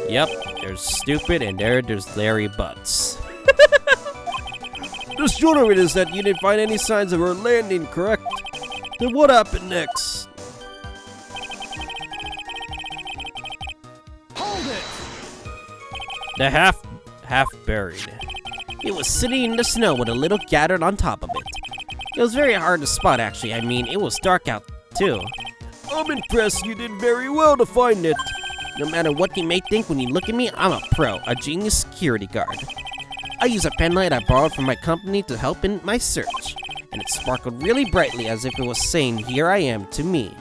Yep, there's stupid and there's Larry Butz. The short of it is that you didn't find any signs of her landing, correct? Then what happened next? The half buried. It was sitting in the snow with a little gathered on top of it. It was very hard to spot, actually. I mean, it was dark out, too. I'm impressed you did very well to find it. No matter what you may think when you look at me, I'm a pro, a genius security guard. I use a pen light I borrowed from my company to help in my search, and it sparkled really brightly as if it was saying, "Here I am," to me.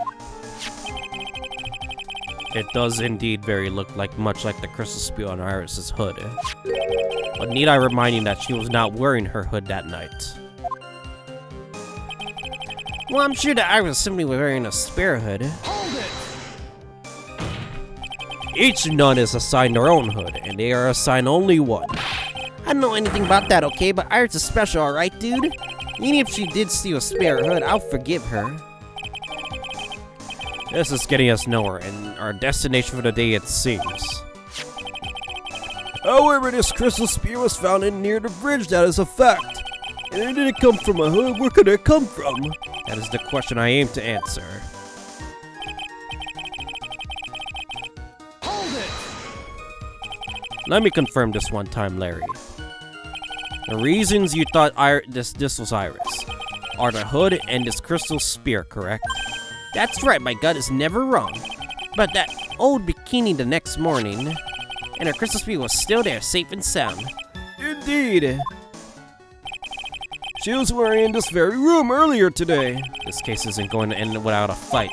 It does indeed look much like the crystal spear on Iris's hood. But need I remind you that she was not wearing her hood that night? Well, I'm sure that Iris simply was wearing a spare hood. Each nun is assigned their own hood, and they are assigned only one. I don't know anything about that, okay? But Iris is special, alright, dude? Even if she did steal a spare hood, I'll forgive her. This is getting us nowhere, and our destination for the day, it seems. However, this crystal spear was found near the bridge, that is a fact. And it didn't come from a hood, where could it come from? That is the question I aim to answer. Let me confirm this one time, Larry. The reasons you thought this was Iris are the hood and this crystal spear, correct? That's right, my gut is never wrong. But that old bikini the next morning, and her crystal spear was still there, safe and sound. Indeed. She was wearing in this very room earlier today. This case isn't going to end without a fight.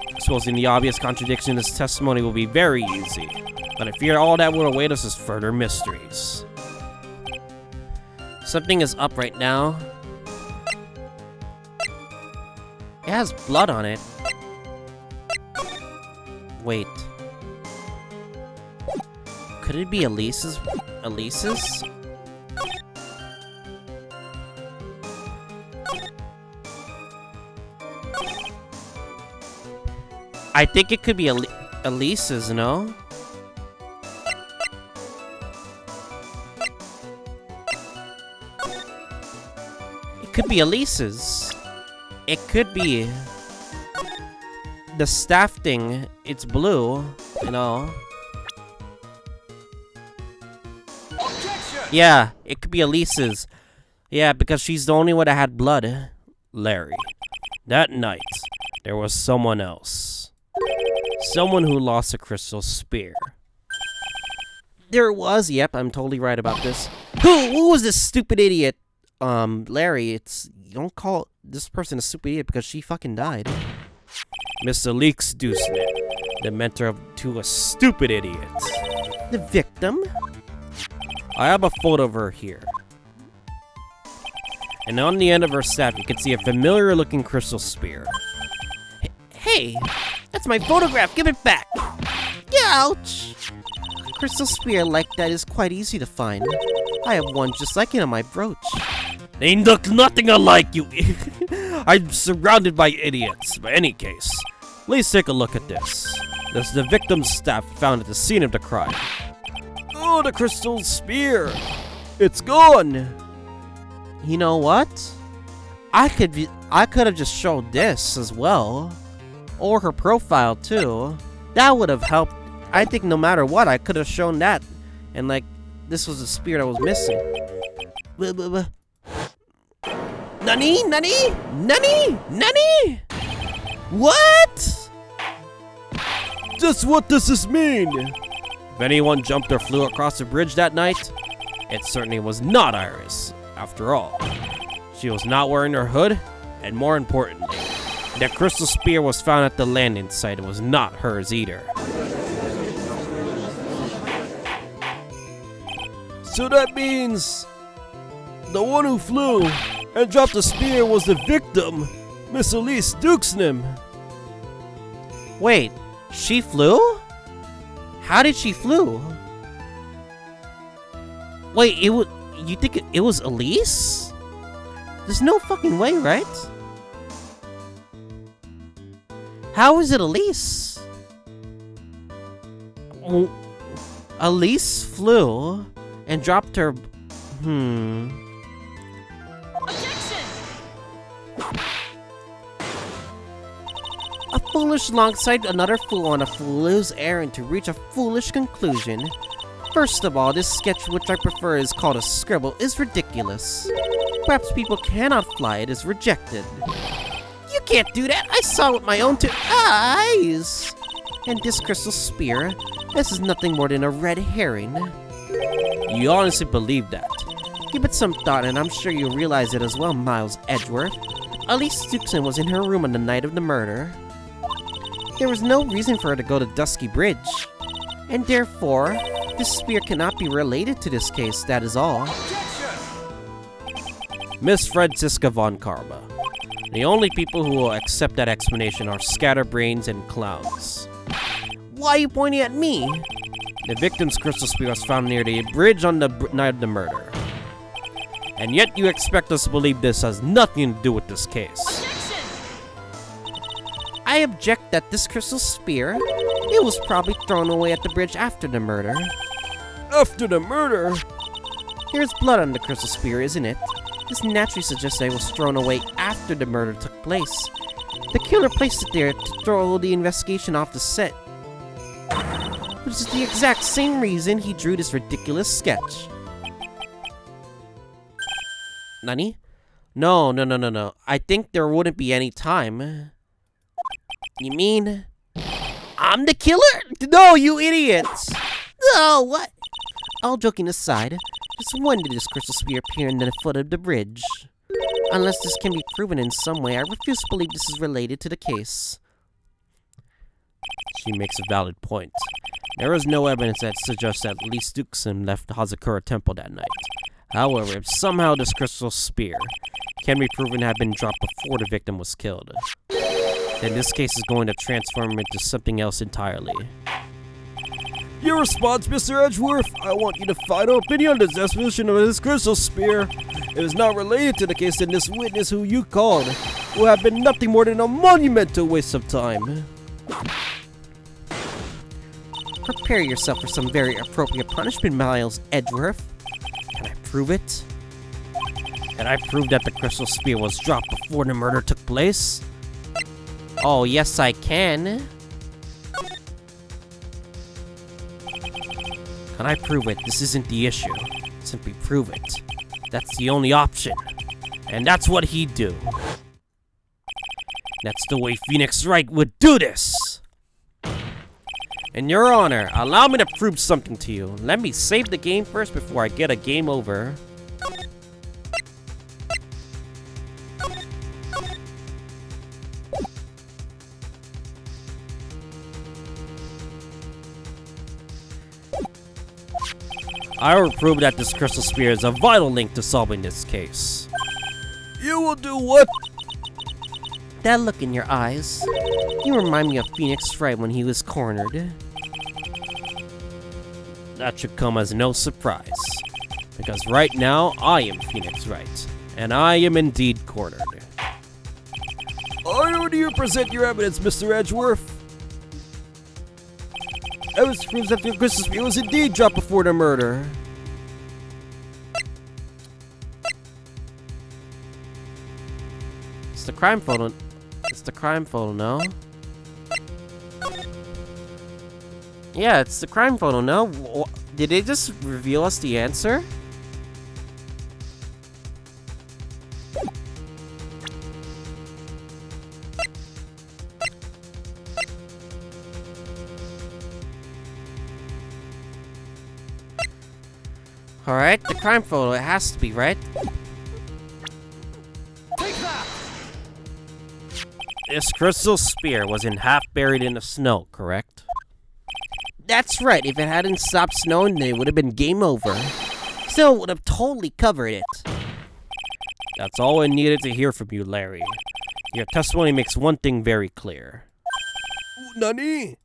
Exposing the obvious contradiction in this testimony will be very easy. But I fear all that will await us is further mysteries. Something is up right now. It has blood on it. Wait. Could it be Elise's? Elise's? I think it could be Elise's, no? It could be Elise's. It could be the staff thing. It's blue, you know. Yeah, it could be Elise's. Yeah, because she's the only one that had blood. Larry, that night, there was someone else. Someone who lost a crystal spear. There was, yep, I'm totally right about this. Who was this stupid idiot? Larry, you don't call this person a stupid idiot because she fucking died. Mr. Leeks Doosenet, the mentor to a stupid idiot. The victim? I have a photo of her here. And on the end of her staff, you can see a familiar looking crystal spear. Hey, that's my photograph, give it back! Ouch! A crystal spear like that is quite easy to find. I have one just like it on my brooch. They look nothing alike, you. I'm surrounded by idiots. But in any case, please take a look at this. This is the victim's staff found at the scene of the crime. Oh, the crystal spear! It's gone! You know what? I could have just showed this as well. Or her profile too. That would have helped. I think no matter what, I could have shown that. And like, this was the spear that was missing. Nani? Nani? Nani? Nani? What? Just what does this mean? If anyone jumped or flew across the bridge that night, it certainly was not Iris. After all, she was not wearing her hood, and more importantly, the crystal spear was found at the landing site. It was not hers either. So that means the one who flew and dropped the spear was the victim, Miss Elise Duxnam. Wait, she flew? How did she flew? Wait, you think it was Elise? There's no fucking way, right? How is it Elise? Elise flew and dropped her. Objection! A foolish alongside another fool on a fool's errand to reach a foolish conclusion. First of all, this sketch, which I prefer is called a scribble, is ridiculous. Perhaps people cannot fly, it is rejected. You can't do that, I saw it with my own two eyes! And this crystal spear, this is nothing more than a red herring. You honestly believe that? Give it some thought and I'm sure you'll realize it as well, Miles Edgeworth. Elise Duxon was in her room on the night of the murder. There was no reason for her to go to Dusky Bridge. And therefore, this spear cannot be related to this case, that is all. Miss Franziska von Karma. The only people who will accept that explanation are scatterbrains and clowns. Why are you pointing at me? The victim's crystal spear was found near the bridge on the night of the murder. And yet you expect us to believe this has nothing to do with this case. Objection! I object that this crystal spear, it was probably thrown away at the bridge after the murder. After the murder? There's blood on the crystal spear, isn't it? This naturally suggests that it was thrown away after the murder took place. The killer placed it there to throw the investigation off the set. Which is the exact same reason he drew this ridiculous sketch. Nani? No. I think there wouldn't be any time. You mean I'm the killer? No, you idiots! No, what? All joking aside, just when did this crystal spear appear in the foot of the bridge? Unless this can be proven in some way, I refuse to believe this is related to the case. She makes a valid point. There is no evidence that suggests that Elise Duxon left the Hazakura temple that night. However, if somehow this crystal spear can be proven to have been dropped before the victim was killed, then this case is going to transform into something else entirely. Your response, Mr. Edgeworth? I want you to final opinion on this explanation of this crystal spear. It is not related to the case, and this witness who you called will have been nothing more than a monumental waste of time. Prepare yourself for some very appropriate punishment, Miles Edgeworth. Can I prove it? Can I prove that the crystal spear was dropped before the murder took place? Oh, yes I can. Can I prove it? This isn't the issue. Simply prove it. That's the only option. And that's what he'd do. That's the way Phoenix Wright would do this! In your honor, allow me to prove something to you. Let me save the game first before I get a game over. I will prove that this crystal spear is a vital link to solving this case. You will do what? That look in your eyes. You remind me of Phoenix Wright when he was cornered. That should come as no surprise. Because right now, I am Phoenix Wright. And I am indeed cornered. How do you present your evidence, Mr. Edgeworth? Evidence proves that the crystal spear was indeed dropped before the murder. It's the crime photo. It's the crime photo, no? Yeah, it's the crime photo, no? Did they just reveal us the answer? Alright, the crime photo, it has to be, right? This crystal spear was half buried in the snow, correct? That's right, if it hadn't stopped snowing, then it would have been game over. Snow would have totally covered it. That's all I needed to hear from you, Larry. Your testimony makes one thing very clear. Nani?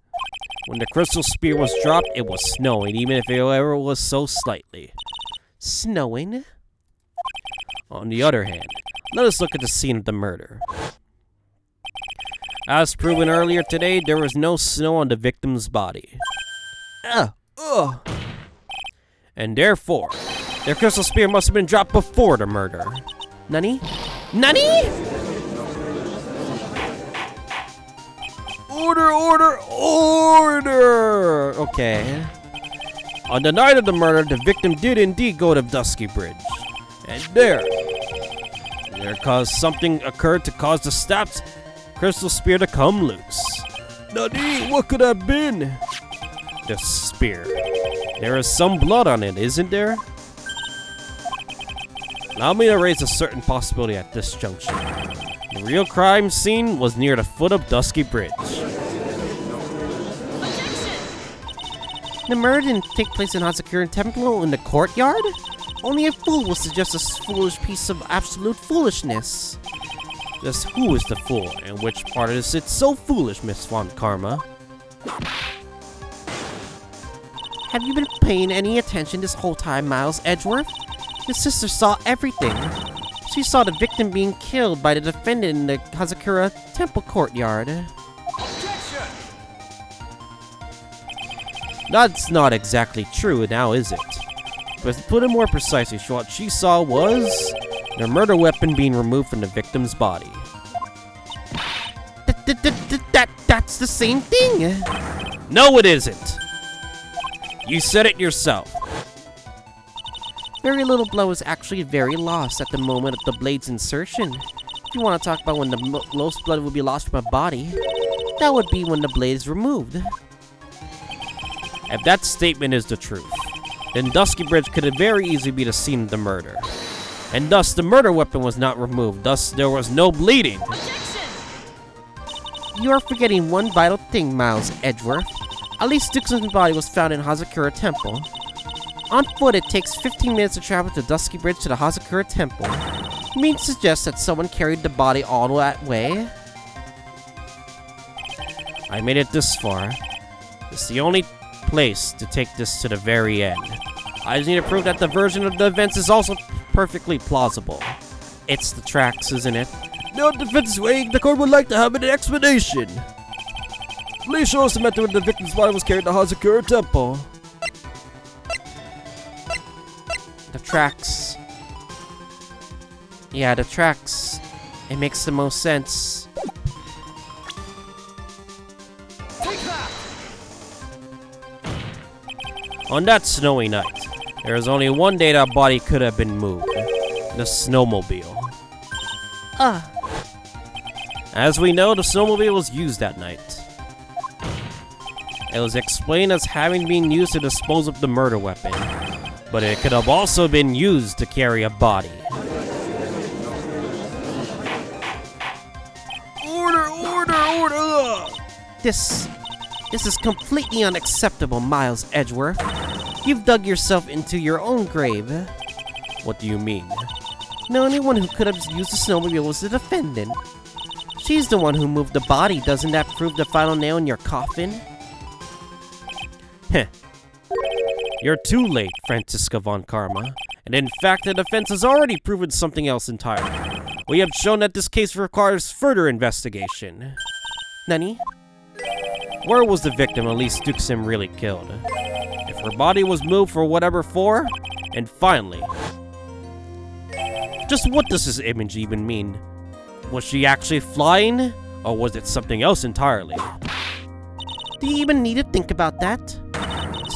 When the crystal spear was dropped, it was snowing, even if it ever was so slightly. Snowing? On the other hand, let us look at the scene of the murder. As proven earlier today, there was no snow on the victim's body. And therefore, their crystal spear must have been dropped before the murder. Nani? Nani? Order, order, order! Okay. On the night of the murder, the victim did indeed go to Dusky Bridge. And there caused something occurred to cause the snapped crystal spear to come loose. Nani, what could that have been? The spear. There is some blood on it, isn't there? Allow me to raise a certain possibility at this junction. The real crime scene was near the foot of Dusky Bridge. The murder didn't take place in Hazakura Temple in the courtyard? Only a fool will suggest a foolish piece of absolute foolishness. Just who is the fool, and which part is it so foolish, Miss Von Karma? Have you been paying any attention this whole time, Miles Edgeworth? Your sister saw everything. She saw the victim being killed by the defendant in the Hazakura Temple courtyard. That's not exactly true, now is it? But to put it more precisely, what she saw was the murder weapon being removed from the victim's body. That's the same thing! No, it isn't! You said it yourself. Very little blood was actually very lost at the moment of the blade's insertion. If you want to talk about when the most blood would be lost from a body, that would be when the blade is removed. If that statement is the truth, then Dusky Bridge could very easily be the scene of the murder. And thus, the murder weapon was not removed, thus there was no bleeding. You are forgetting one vital thing, Miles Edgeworth. At least Dixon's body was found in Hazakura Temple. On foot, it takes 15 minutes to travel to Dusky Bridge to the Hazakura Temple. You mean to suggest that someone carried the body all that way? I made it this far. It's the only place to take this to the very end. I just need to prove that the version of the events is also perfectly plausible. It's the tracks, isn't it? No defense way, the court would like to have an explanation. Please show us the method when the victim's body was carried to Hazakura Temple. The tracks. Yeah, the tracks. It makes the most sense. On that snowy night, there is only one day that body could have been moved. The snowmobile. As we know, the snowmobile was used that night. It was explained as having been used to dispose of the murder weapon, but it could have also been used to carry a body. Order! This is completely unacceptable, Miles Edgeworth. You've dug yourself into your own grave. What do you mean? The only one who could have used the snowmobile was the defendant. She's the one who moved the body. Doesn't that prove the final nail in your coffin? Heh. You're too late, Franziska von Karma. And in fact, the defense has already proven something else entirely. We have shown that this case requires further investigation. Nani? Where was the victim Elise Duxim really killed? If her body was moved for whatever for? And finally, just what does this image even mean? Was she actually flying? Or was it something else entirely? Do you even need to think about that?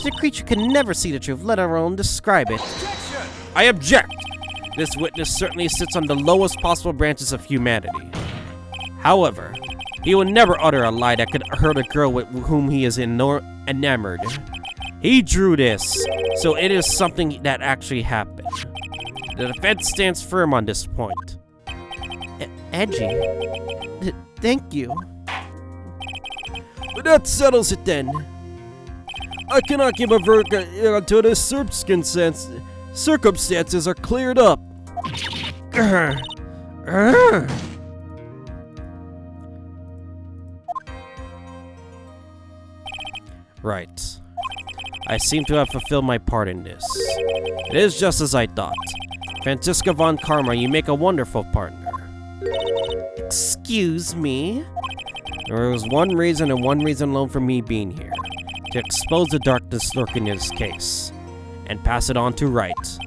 The creature can never see the truth, let alone describe it. I object! This witness certainly sits on the lowest possible branches of humanity. However, he would never utter a lie that could hurt a girl with whom he is enamored. He drew this, so it is something that actually happened. The defense stands firm on this point. Edgy. Thank you. But that settles it then. I cannot give a verdict until the circumstances are cleared up. Right. I seem to have fulfilled my part in this. It is just as I thought. Franziska von Karma, you make a wonderful partner. Excuse me? There was one reason and one reason alone for me being here. To expose the darkness lurking in this case. And pass it on to Wright.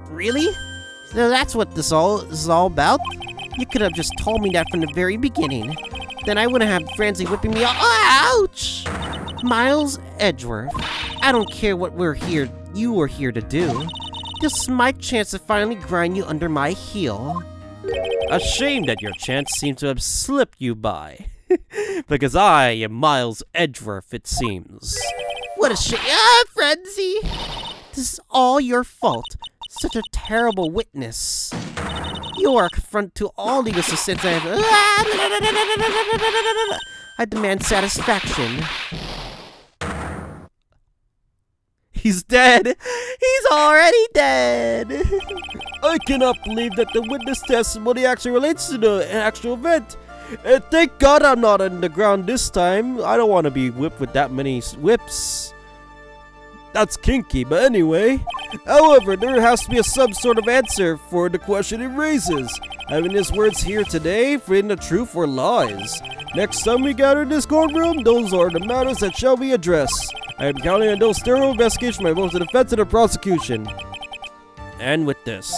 Really? So that's what this is all about? You could have just told me that from the very beginning. Then I wouldn't have Francie whipping me off. Ouch! Miles Edgeworth, I don't care what you were here to do. This is my chance to finally grind you under my heel. A shame that your chance seemed to have slipped you by. Because I am Miles Edgeworth, it seems. What a shame. Francie! This is all your fault. Such a terrible witness. You are confronted to all legal assistance. I demand satisfaction. He's dead. He's already dead. I cannot believe that the witness testimony actually relates to the actual event. And thank God I'm not on the ground this time. I don't want to be whipped with that many whips. That's kinky, but anyway. However, there has to be some sort of answer for the question it raises. Having his words here today, finding the truth or lies. Next time we gather in this courtroom, those are the matters that shall be addressed. I am counting on those thorough investigations by both the defense and the prosecution. And with this,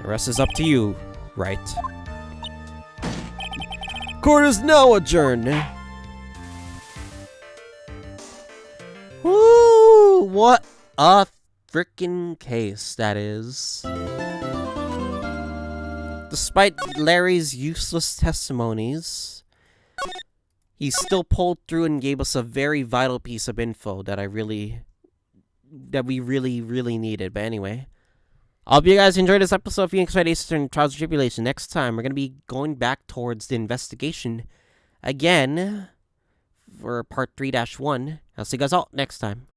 the rest is up to you, Wright. Court is now adjourned. Woo! What a freaking case that is. Despite Larry's useless testimonies, he still pulled through and gave us a very vital piece of info that we really needed. But anyway, I hope you guys enjoyed this episode of Phoenix Wright Eastern Trials and Tribulations. Next time, we're going to be going back towards the investigation again for part 3-1. I'll see you guys all next time.